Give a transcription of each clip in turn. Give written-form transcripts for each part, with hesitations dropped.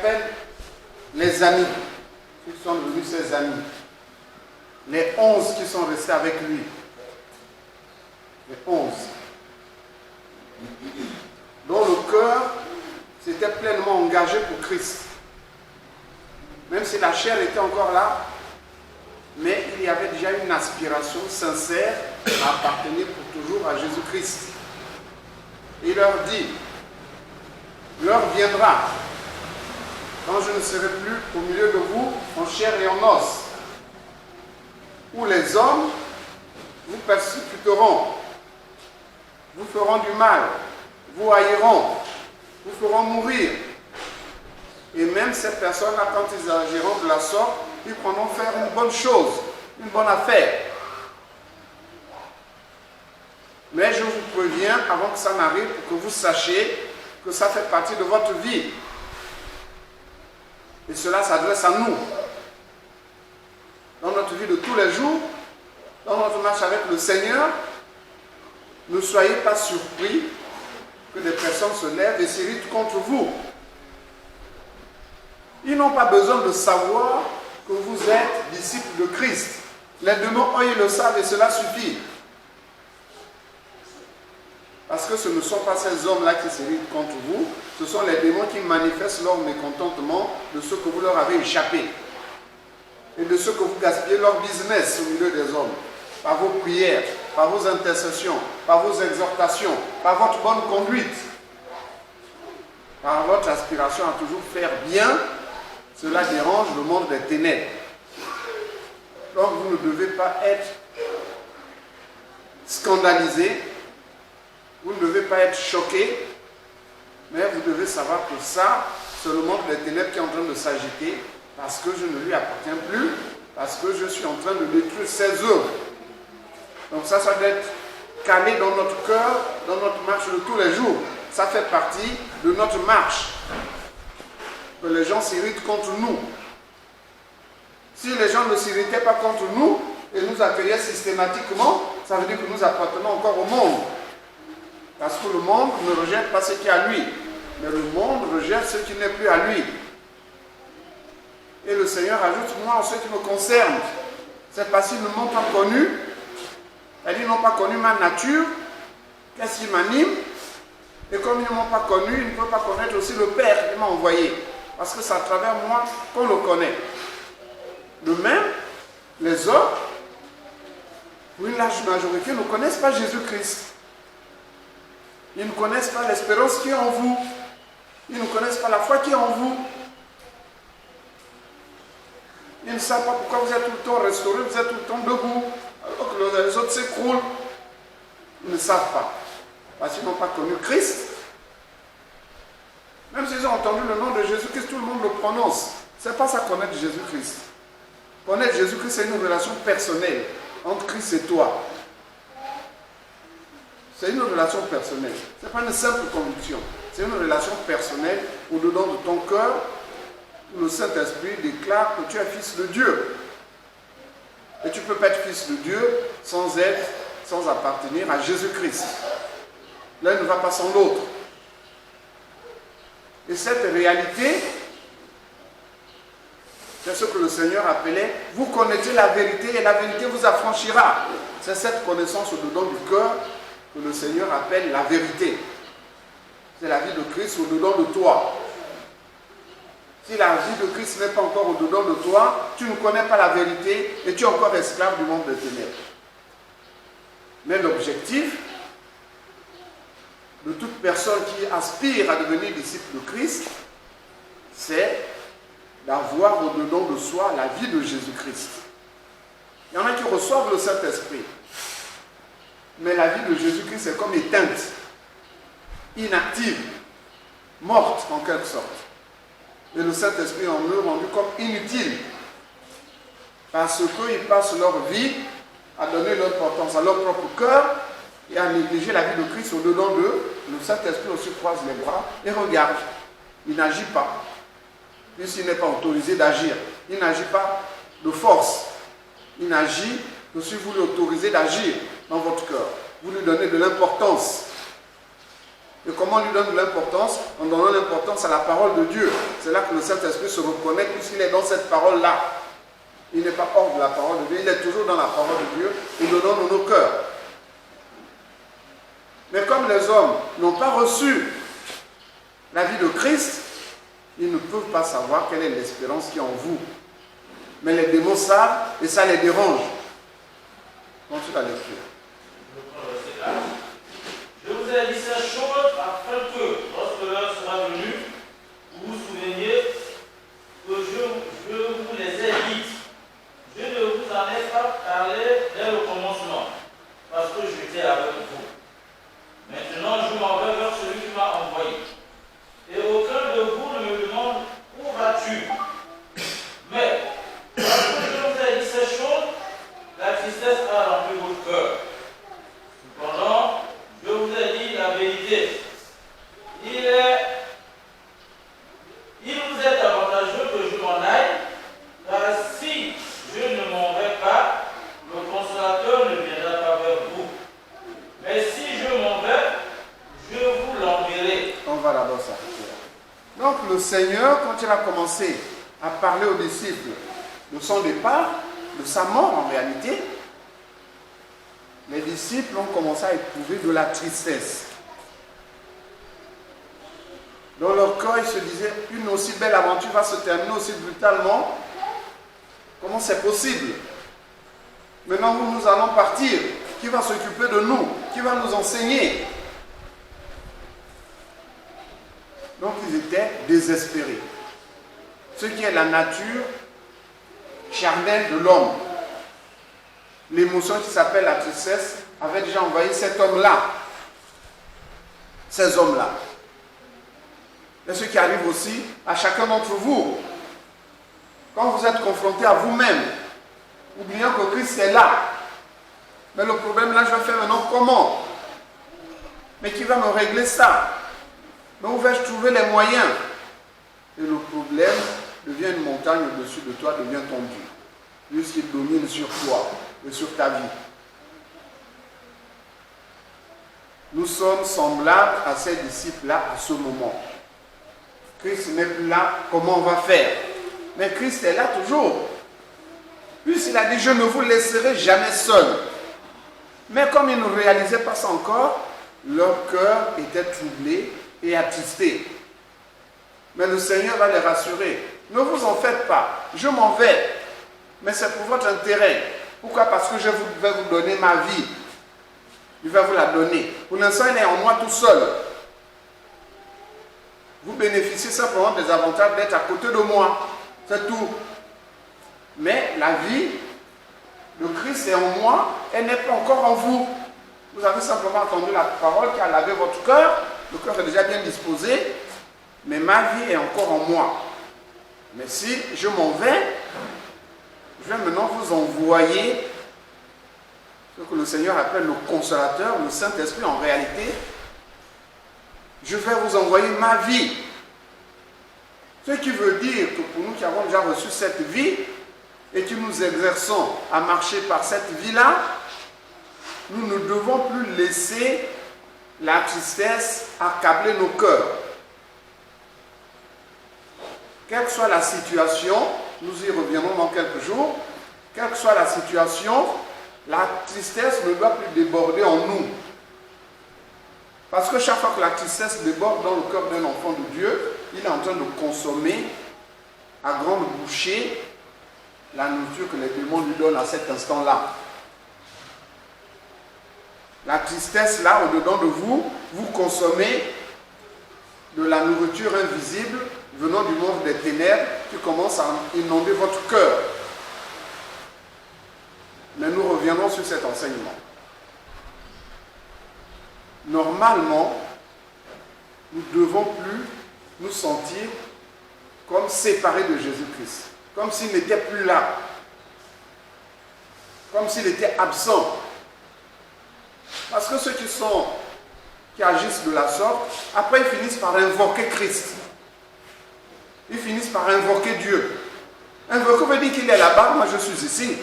appelle les amis, qui sont devenus ses amis. Les 11 qui sont restés avec lui. Les 11. Dont le cœur s'était pleinement engagé pour Christ. Même si la chair était encore là, mais il y avait déjà une aspiration sincère à appartenir pour toujours à Jésus-Christ. Et il leur dit, l'heure viendra, quand je ne serai plus au milieu de vous en chair et en os, où les hommes vous persécuteront, vous feront du mal, vous haïront, vous feront mourir. Et même ces personnes-là, quand ils agiront de la sorte, ils pourront faire une bonne chose, une bonne affaire. Mais je vous préviens, avant que ça n'arrive, pour que vous sachiez que ça fait partie de votre vie. Et cela s'adresse à nous. Dans notre vie de tous les jours, dans notre marche avec le Seigneur, ne soyez pas surpris que des personnes se lèvent et s'irritent contre vous. Ils n'ont pas besoin de savoir que vous êtes disciples de Christ. Les démons, ils le savent et cela suffit. Parce que ce ne sont pas ces hommes-là qui s'irritent contre vous, ce sont les démons qui manifestent leur mécontentement de ce que vous leur avez échappé et de ce que vous gaspillez leur business au milieu des hommes, par vos prières, par vos intercessions, par vos exhortations, par votre bonne conduite, par votre aspiration à toujours faire bien. Cela dérange le monde des ténèbres. Donc vous ne devez pas être scandalisé, vous ne devez pas être choqué, mais vous devez savoir que ça, c'est le monde des ténèbres qui est en train de s'agiter, parce que je ne lui appartiens plus, parce que je suis en train de détruire ses œuvres. Donc ça doit être calé dans notre cœur, dans notre marche de tous les jours. Ça fait partie de notre marche. Que les gens s'irritent contre nous. Si les gens ne s'irritaient pas contre nous et nous accueillaient systématiquement, ça veut dire que nous appartenons encore au monde. Parce que le monde ne rejette pas ce qui est à lui, mais le monde rejette ce qui n'est plus à lui. Et le Seigneur ajoute, moi, en ce qui me concerne, c'est parce qu'ils ne m'ont pas connu, c'est-à-dire ils n'ont pas connu ma nature, qu'est-ce qui m'anime, et comme ils ne m'ont pas connu, ils ne peuvent pas connaître aussi le Père qui m'a envoyé. Parce que c'est à travers moi qu'on le connaît. De même, les hommes, pour une large majorité, ne connaissent pas Jésus-Christ. Ils ne connaissent pas l'espérance qui est en vous. Ils ne connaissent pas la foi qui est en vous. Ils ne savent pas pourquoi vous êtes tout le temps restauré, vous êtes tout le temps debout, alors que les autres s'écroulent. Ils ne savent pas. Parce qu'ils n'ont pas connu Christ. Même s'ils ont entendu le nom de Jésus-Christ, tout le monde le prononce. Ce n'est pas ça connaître Jésus-Christ. Connaître Jésus-Christ, c'est une relation personnelle entre Christ et toi. C'est une relation personnelle. Ce n'est pas une simple conviction. C'est une relation personnelle au-dedans de ton cœur où le Saint-Esprit déclare que tu es fils de Dieu. Et tu ne peux pas être fils de Dieu sans appartenir à Jésus-Christ. L'un ne va pas sans l'autre. Et cette réalité, c'est ce que le Seigneur appelait, vous connaissez la vérité et la vérité vous affranchira. C'est cette connaissance au-dedans du cœur que le Seigneur appelle la vérité. C'est la vie de Christ au-dedans de toi. Si la vie de Christ n'est pas encore au-dedans de toi, tu ne connais pas la vérité et tu es encore esclave du monde des ténèbres. Mais l'objectif de toute personne qui aspire à devenir disciple de Christ, c'est d'avoir au-dedans de soi la vie de Jésus-Christ. Il y en a qui reçoivent le Saint-Esprit, mais la vie de Jésus-Christ est comme éteinte, inactive, morte en quelque sorte. Et le Saint-Esprit en eux rendu comme inutile, parce qu'ils passent leur vie à donner l'importance à leur propre cœur et à négliger la vie de Christ au-dedans d'eux. Le Saint-Esprit aussi croise les bras et regarde. Il n'agit pas, puisqu'il n'est pas autorisé d'agir. Il n'agit pas de force. Il n'agit que si vous l'autorisez d'agir dans votre cœur. Vous lui donnez de l'importance. Et comment on lui donne de l'importance? En donnant l'importance à la parole de Dieu. C'est là que le Saint-Esprit se reconnaît puisqu'il est dans cette parole-là. Il n'est pas hors de la parole de Dieu, il est toujours dans la parole de Dieu. Il le donne dans nos cœurs. Mais comme les hommes n'ont pas reçu la vie de Christ, ils ne peuvent pas savoir quelle est l'espérance qui est en vous. Mais les démons savent et ça les dérange. Continue la lecture. Je vous ai dit ces choses afin que, lorsque l'heure sera venue, vous vous souveniez que je vous les ai dites. Je ne vous en ai pas parlé dès le commencement, parce que j'étais avec vous. Maintenant, je m'en vais vers celui qui m'a envoyé. Et aucun de vous ne me demande où vas-tu. Mais, parce que je vous ai dit ces choses, la tristesse a rempli votre cœur. Cependant, je vous ai dit la vérité. Il vous est avantageux que je m'en aille, car si je ne m'en vais pas, le consolateur ne viendra pas vers vous. Mais si je m'en vais, je vous l'enverrai. On va d'abord s'arrêter là. Donc le Seigneur, quand il a commencé à parler aux disciples de son départ, de sa mort en réalité, les disciples ont commencé à éprouver de la tristesse. Dans leur cœur, ils se disaient, une aussi belle aventure va se terminer aussi brutalement. Comment c'est possible? Maintenant, nous allons partir. Qui va s'occuper de nous? Qui va nous enseigner? Donc, ils étaient désespérés. Ce qui est la nature charnelle de l'homme. L'émotion qui s'appelle la tristesse avait déjà envahi cet homme-là. Ces hommes-là. Et ce qui arrive aussi à chacun d'entre vous. Quand vous êtes confronté à vous-même, oubliant que Christ est là. Mais le problème là, je vais faire maintenant comment? Mais qui va me régler ça? Mais où vais-je trouver les moyens? Et le problème devient une montagne au-dessus de toi, devient ton Dieu. Puisqu'il domine sur toi et sur ta vie. Nous sommes semblables à ces disciples-là à ce moment. Christ n'est plus là, comment on va faire? Mais Christ est là toujours. Puisqu'il a dit, je ne vous laisserai jamais seul. Mais comme ils ne réalisaient pas ça encore, leur cœur était troublé et attristé. Mais le Seigneur va les rassurer. Ne vous en faites pas, je m'en vais. Mais c'est pour votre intérêt. Pourquoi? Parce que je vais vous donner ma vie. Je vais vous la donner. Pour l'instant, elle est en moi tout seul. Vous bénéficiez simplement des avantages d'être à côté de moi. C'est tout. Mais la vie de Christ est en moi, elle n'est pas encore en vous. Vous avez simplement entendu la parole qui a lavé votre cœur. Le cœur est déjà bien disposé. Mais ma vie est encore en moi. Mais si je m'en vais, je vais maintenant vous envoyer ce que le Seigneur appelle le consolateur, le Saint-Esprit en réalité. Je vais vous envoyer ma vie. Ce qui veut dire que pour nous qui avons déjà reçu cette vie et qui nous exerçons à marcher par cette vie-là, nous ne devons plus laisser la tristesse accabler nos cœurs. Quelle que soit la situation, nous y reviendrons dans quelques jours, quelle que soit la situation, la tristesse ne doit plus déborder en nous. Parce que chaque fois que la tristesse déborde dans le cœur d'un enfant de Dieu, il est en train de consommer à grande bouchée la nourriture que les démons lui donnent à cet instant-là. La tristesse là, au-dedans de vous, vous consommez de la nourriture invisible venant du monde des ténèbres qui commence à inonder votre cœur. Mais nous reviendrons sur cet enseignement. Normalement, nous ne devons plus nous sentir comme séparés de Jésus-Christ, comme s'il n'était plus là, comme s'il était absent. Parce que ceux qui agissent de la sorte, après ils finissent par invoquer Christ. Ils finissent par invoquer Dieu. Invoquer veut dire qu'il est là-bas, moi je suis ici.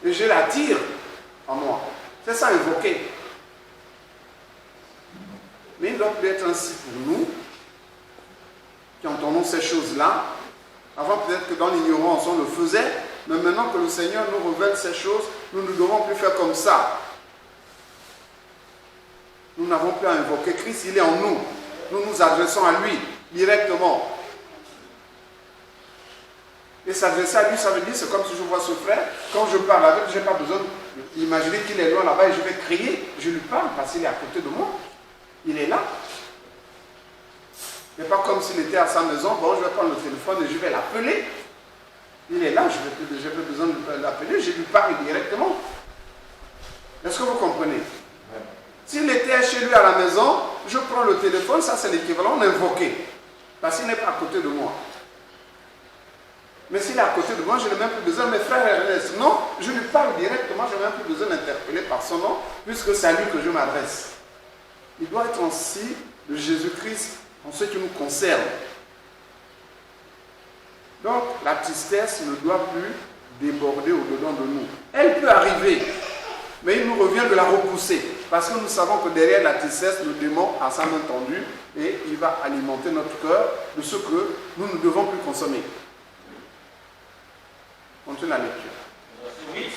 Et je l'attire en moi. C'est ça invoquer. Mais il ne doit plus être ainsi pour nous, qui entendons ces choses-là. Avant, peut-être que dans l'ignorance, on le faisait, mais maintenant que le Seigneur nous révèle ces choses, nous ne devons plus faire comme ça. Nous n'avons plus à invoquer Christ, il est en nous. Nous nous adressons à lui directement. Et s'adresser à lui, ça veut dire, c'est comme si je vois ce frère, quand je parle avec, je n'ai pas besoin d'imaginer qu'il est loin là-bas et je vais crier, je lui parle parce qu'il est à côté de moi. Il est là. Mais pas comme s'il était à sa maison, bon, je vais prendre le téléphone et je vais l'appeler. Il est là, je n'ai pas besoin de l'appeler, je lui parle directement. Est-ce que vous comprenez? S'il était chez lui à la maison, je prends le téléphone, ça c'est l'équivalent d'invoquer. Parce qu'il n'est pas à côté de moi. Mais s'il est à côté de moi, je n'ai même plus besoin de mes frères et Ernest. Non, je lui parle directement, je n'ai même plus besoin d'interpeller par son nom, puisque c'est à lui que je m'adresse. Il doit être ainsi de Jésus-Christ en ce qui nous concerne. Donc, la tristesse ne doit plus déborder au-dedans de nous. Elle peut arriver, mais il nous revient de la repousser. Parce que nous savons que derrière la tristesse, le démon a sa main tendue et il va alimenter notre cœur de ce que nous ne devons plus consommer. Continue la lecture. Verset 8.